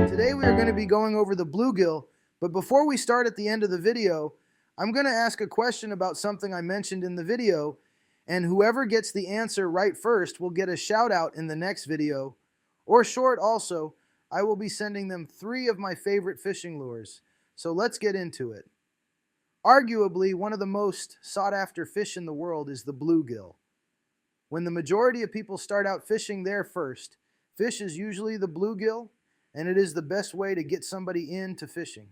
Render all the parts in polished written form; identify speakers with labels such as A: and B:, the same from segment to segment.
A: Today we are going to be going over the bluegill, but before we start at the end of the video, I'm going to ask a question about something I mentioned in the video, and whoever gets the answer right first will get a shout out in the next video, or short also. I will be sending them 3 of my favorite fishing lures. So let's get into it. Arguably, one of the most sought after fish in the world is the bluegill. When the majority of people start out fishing there first, fish is usually the bluegill, and it is the best way to get somebody into fishing.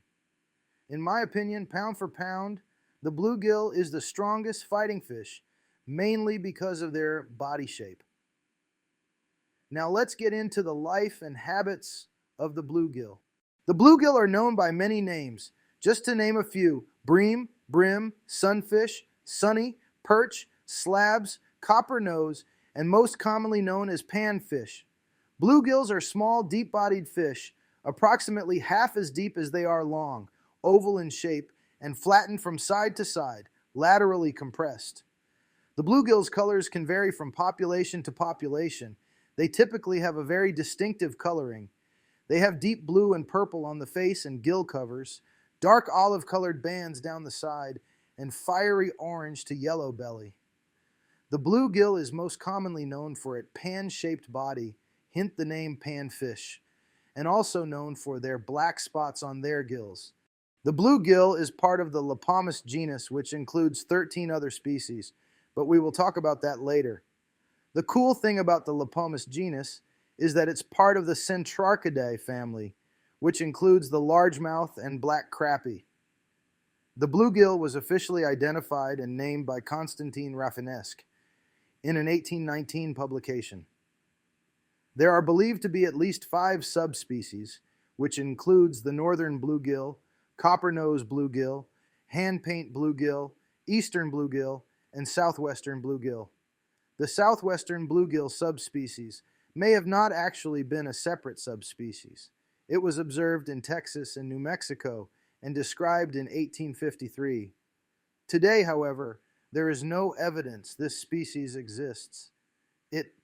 A: In my opinion, pound for pound, the bluegill is the strongest fighting fish, mainly because of their body shape. Now let's get into the life and habits of the bluegill. The bluegill are known by many names. Just to name a few: bream, brim, sunfish, sunny, perch, slabs, copper nose, and most commonly known as panfish. Bluegills are small, deep-bodied fish, approximately half as deep as they are long, oval in shape, and flattened from side to side, laterally compressed. The bluegill's colors can vary from population to population. They typically have a very distinctive coloring. They have deep blue and purple on the face and gill covers, dark olive-colored bands down the side, and fiery orange to yellow belly. The bluegill is most commonly known for its pan-shaped body, hint the name panfish, and also known for their black spots on their gills. The bluegill is part of the Lepomis genus, which includes 13 other species, but we will talk about that later. The cool thing about the Lepomis genus is that it's part of the Centrarchidae family, which includes the largemouth and black crappie. The bluegill was officially identified and named by Constantine Rafinesque in an 1819 publication. There are believed to be at least 5 subspecies, which includes the northern bluegill, copper-nose bluegill, hand-paint bluegill, eastern bluegill, and southwestern bluegill. The southwestern bluegill subspecies may have not actually been a separate subspecies. It was observed in Texas and New Mexico and described in 1853. Today, however, there is no evidence this species exists.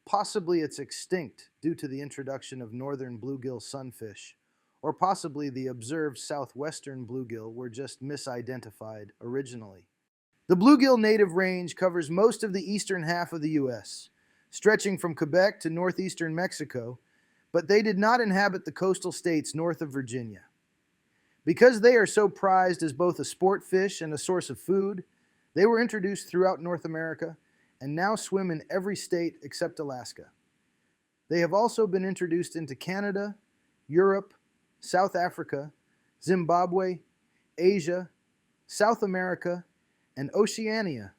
A: Possibly it's extinct due to the introduction of northern bluegill sunfish, or possibly the observed southwestern bluegill were just misidentified originally. The bluegill native range covers most of the eastern half of the U.S., stretching from Quebec to northeastern Mexico, but they did not inhabit the coastal states north of Virginia. Because they are so prized as both a sport fish and a source of food, they were introduced throughout North America and now swim in every state except Alaska. They have also been introduced into Canada, Europe, South Africa, Zimbabwe, Asia, South America, and Oceania.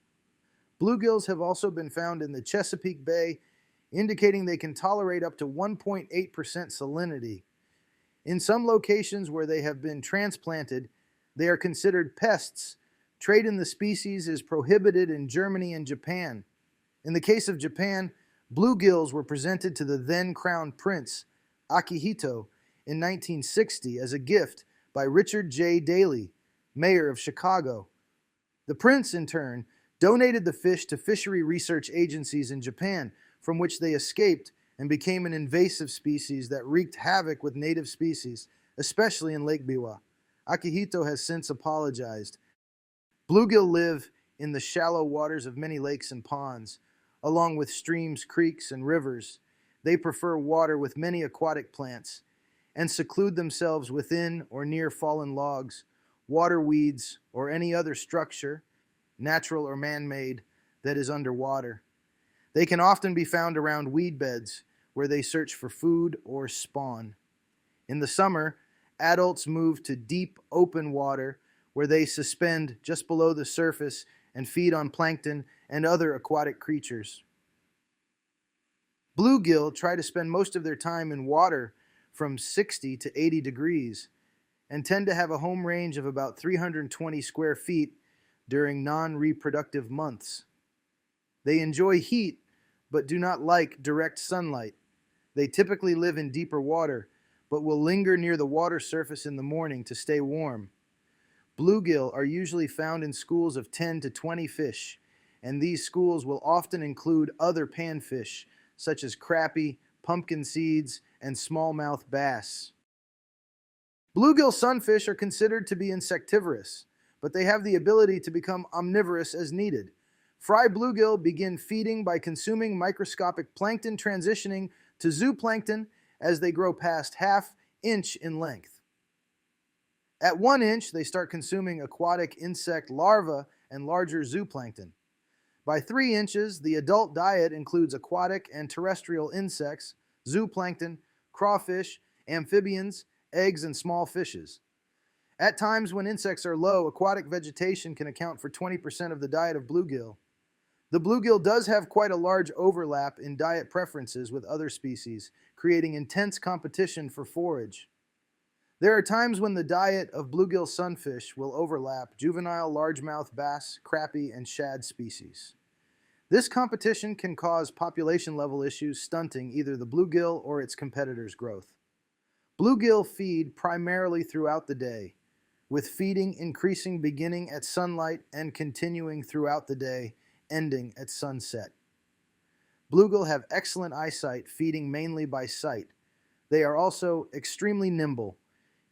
A: Bluegills have also been found in the Chesapeake Bay, indicating they can tolerate up to 1.8% salinity. In some locations where they have been transplanted, they are considered pests. Trade in the species is prohibited in Germany and Japan. In the case of Japan, bluegills were presented to the then Crown Prince, Akihito, in 1960 as a gift by Richard J. Daley, mayor of Chicago. The prince, in turn, donated the fish to fishery research agencies in Japan, from which they escaped and became an invasive species that wreaked havoc with native species, especially in Lake Biwa. Akihito has since apologized. Bluegill live in the shallow waters of many lakes and ponds, along with streams, creeks, and rivers. They prefer water with many aquatic plants and seclude themselves within or near fallen logs, water weeds, or any other structure, natural or man-made, that is underwater. They can often be found around weed beds where they search for food or spawn. In the summer, adults move to deep, open water where they suspend just below the surface and feed on plankton and other aquatic creatures. Bluegill try to spend most of their time in water from 60 to 80 degrees and tend to have a home range of about 320 square feet during non-reproductive months. They enjoy heat but do not like direct sunlight. They typically live in deeper water but will linger near the water surface in the morning to stay warm. Bluegill are usually found in schools of 10 to 20 fish, and these schools will often include other panfish such as crappie, pumpkin seeds, and smallmouth bass. Bluegill sunfish are considered to be insectivorous, but they have the ability to become omnivorous as needed. Fry bluegill begin feeding by consuming microscopic plankton, transitioning to zooplankton as they grow past ½ inch in length. At 1 inch, they start consuming aquatic insect larvae and larger zooplankton. By 3 inches, the adult diet includes aquatic and terrestrial insects, zooplankton, crawfish, amphibians, eggs, and small fishes. At times when insects are low, aquatic vegetation can account for 20% of the diet of bluegill. The bluegill does have quite a large overlap in diet preferences with other species, creating intense competition for forage. There are times when the diet of bluegill sunfish will overlap juvenile largemouth bass, crappie, and shad species. This competition can cause population level issues, stunting either the bluegill or its competitors' growth. Bluegill feed primarily throughout the day, with feeding increasing beginning at sunlight and continuing throughout the day, ending at sunset. Bluegill have excellent eyesight, feeding mainly by sight. They are also extremely nimble,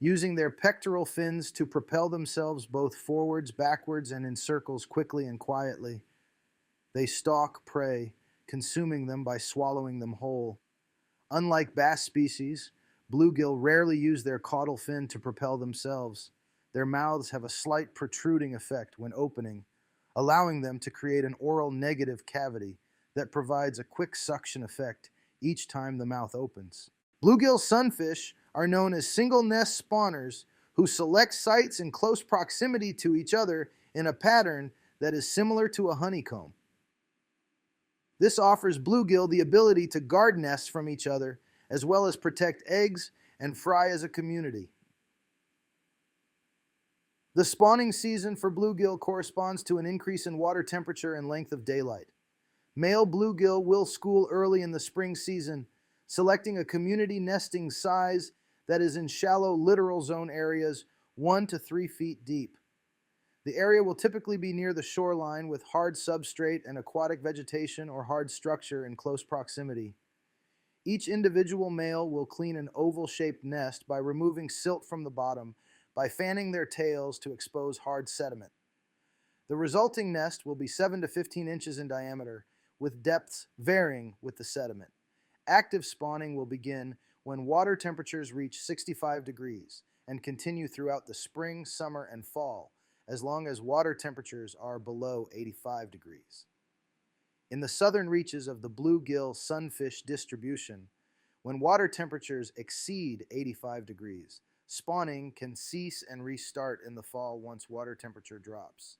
A: using their pectoral fins to propel themselves both forwards, backwards, and in circles quickly and quietly. They stalk prey, consuming them by swallowing them whole. Unlike bass species, bluegill rarely use their caudal fin to propel themselves. Their mouths have a slight protruding effect when opening, allowing them to create an oral negative cavity that provides a quick suction effect each time the mouth opens. Bluegill sunfish are known as single nest spawners who select sites in close proximity to each other in a pattern that is similar to a honeycomb. This offers bluegill the ability to guard nests from each other, as well as protect eggs and fry as a community. The spawning season for bluegill corresponds to an increase in water temperature and length of daylight. Male bluegill will school early in the spring season, selecting a community nesting size that is in shallow littoral zone areas 1 to 3 feet deep. The area will typically be near the shoreline with hard substrate and aquatic vegetation or hard structure in close proximity. Each individual male will clean an oval-shaped nest by removing silt from the bottom by fanning their tails to expose hard sediment. The resulting nest will be 7 to 15 inches in diameter, with depths varying with the sediment. Active spawning will begin when water temperatures reach 65 degrees and continue throughout the spring, summer, and fall, as long as water temperatures are below 85 degrees. In the southern reaches of the bluegill sunfish distribution, when water temperatures exceed 85 degrees, spawning can cease and restart in the fall once water temperature drops.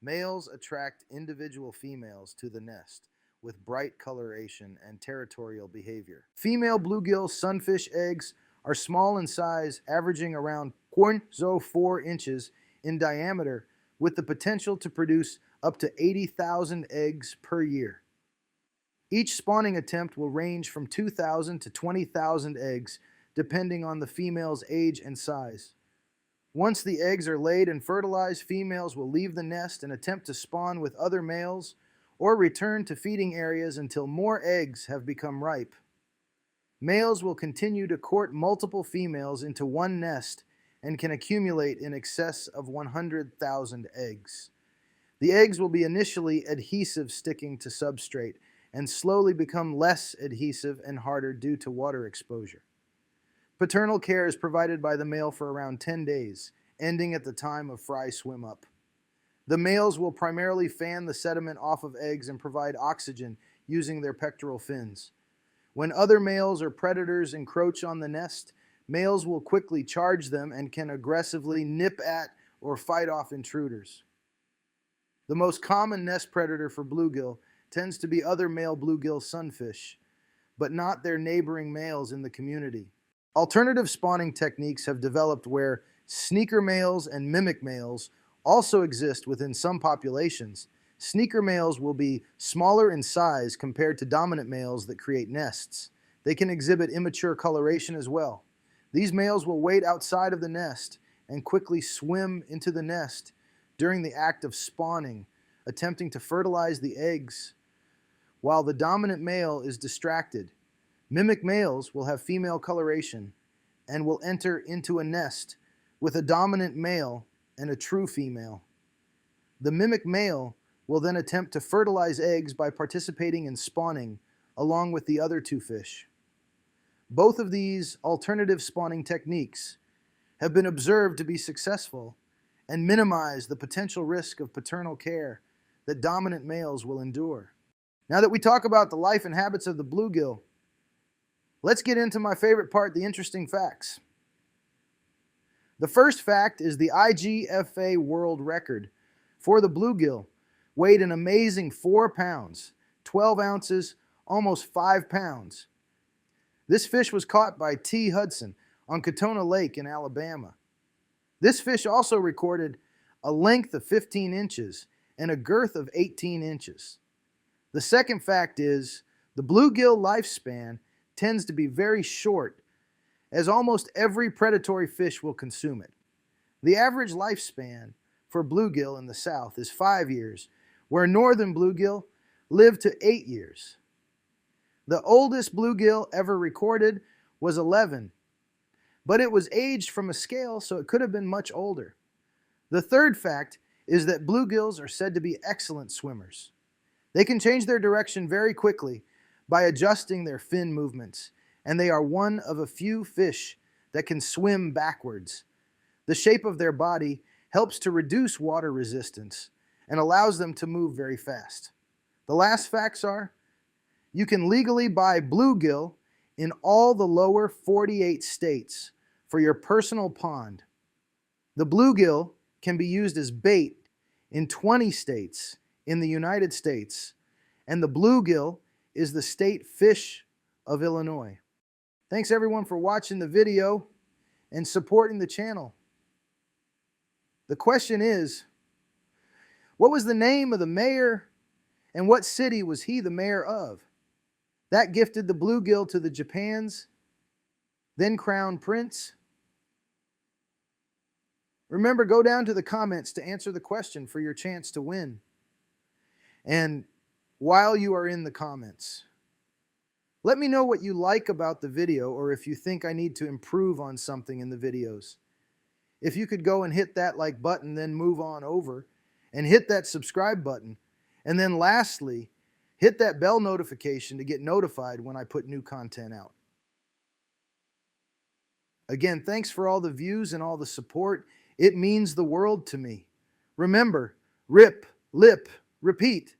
A: Males attract individual females to the nest with bright coloration and territorial behavior. Female bluegill sunfish eggs are small in size, averaging around 0.04 inches in diameter, with the potential to produce up to 80,000 eggs per year. Each spawning attempt will range from 2,000 to 20,000 eggs, depending on the female's age and size. Once the eggs are laid and fertilized, females will leave the nest and attempt to spawn with other males or return to feeding areas until more eggs have become ripe. Males will continue to court multiple females into one nest and can accumulate in excess of 100,000 eggs. The eggs will be initially adhesive, sticking to substrate, and slowly become less adhesive and harder due to water exposure. Paternal care is provided by the male for around 10 days, ending at the time of fry swim up. The males will primarily fan the sediment off of eggs and provide oxygen using their pectoral fins. When other males or predators encroach on the nest, males will quickly charge them and can aggressively nip at or fight off intruders. The most common nest predator for bluegill tends to be other male bluegill sunfish, but not their neighboring males in the community. Alternative spawning techniques have developed where sneaker males and mimic males also exist within some populations. Sneaker males will be smaller in size compared to dominant males that create nests. They can exhibit immature coloration as well. These males will wait outside of the nest and quickly swim into the nest during the act of spawning, attempting to fertilize the eggs, while the dominant male is distracted. Mimic males will have female coloration and will enter into a nest with a dominant male and a true female. The mimic male will then attempt to fertilize eggs by participating in spawning along with the other two fish. Both of these alternative spawning techniques have been observed to be successful and minimize the potential risk of paternal care that dominant males will endure. Now that we talk about the life and habits of the bluegill, let's get into my favorite part, the interesting facts. The first fact is the IGFA world record for the bluegill weighed an amazing 4 pounds, 12 ounces, almost 5 pounds. This fish was caught by T. Hudson on Katona Lake in Alabama. This fish also recorded a length of 15 inches and a girth of 18 inches. The second fact is the bluegill lifespan tends to be very short, as almost every predatory fish will consume it. The average lifespan for bluegill in the South is 5 years, where northern bluegill live to 8 years. The oldest bluegill ever recorded was 11, but it was aged from a scale, so it could have been much older. The third fact is that bluegills are said to be excellent swimmers. They can change their direction very quickly by adjusting their fin movements, and they are one of a few fish that can swim backwards. The shape of their body helps to reduce water resistance and allows them to move very fast. The last facts are, you can legally buy bluegill in all the lower 48 states for your personal pond. The bluegill can be used as bait in 20 states in the United States, and the bluegill is the state fish of Illinois. Thanks everyone for watching the video and supporting the channel. The question is, what was the name of the mayor and what city was he the mayor of? That gifted the bluegill to the Japan's then crown prince. Remember, go down to the comments to answer the question for your chance to win. And while you are in the comments, let me know what you like about the video, or if you think I need to improve on something in the videos. If you could go and hit that like button, then move on over and hit that subscribe button. And then lastly, hit that bell notification to get notified when I put new content out. Again, thanks for all the views and all the support. It means the world to me. Remember, rip, lip, repeat.